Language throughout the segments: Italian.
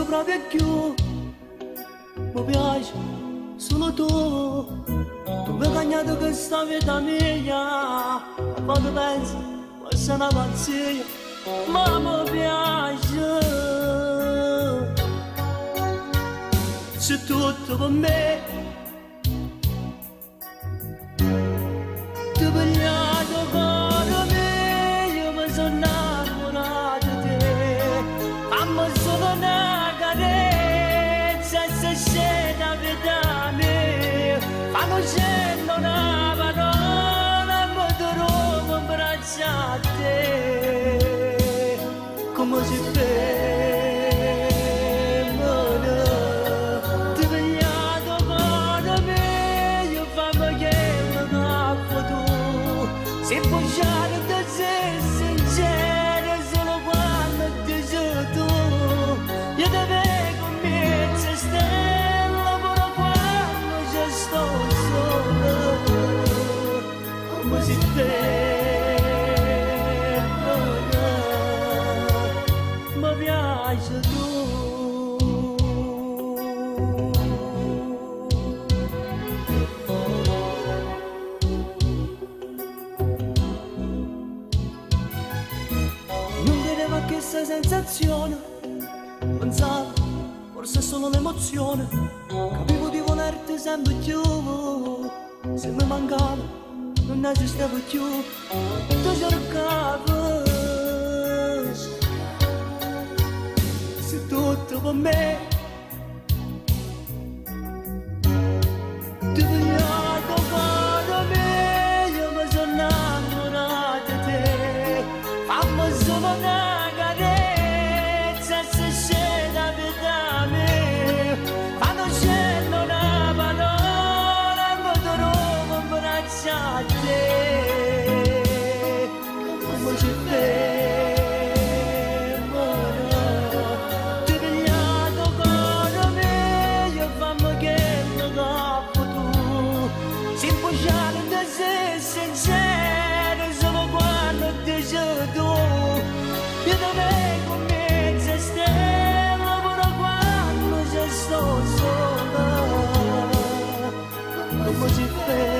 proprio più, mi piace solo tu. Tu mi hai cagnato questa vita mia, quando pensi questa è una pazzia, ma mi piace. C'è tutto per me, ti ho pigliato con me, io mi sono innamorato di te, fammi solo una carezza e se scende a vita mia, fammi scendere una parola, mi trovo in braccio a te, come si fa? Se puxare da sé sincero solo quando ti sei tu, io te vedo con me se stella però quando ci sto solo, come si ferma, mi piace tu. Questa sensazione, pensavo, forse è solo un'emozione, capivo di volerti sempre più, se mi mancava non esisteva più, tu cercavi, sei tutto per me, ti vogliamo con me, io mi sono innamorato di te, fammi solo una a te, come si ferma, ti ho pigliato con me, io fammi che mi dopo tu, si può uscire da sé sincero solo quando ti sei tu, io te vedo con me se stella, però quando ci sto sola, come si ferma.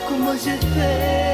Como je fais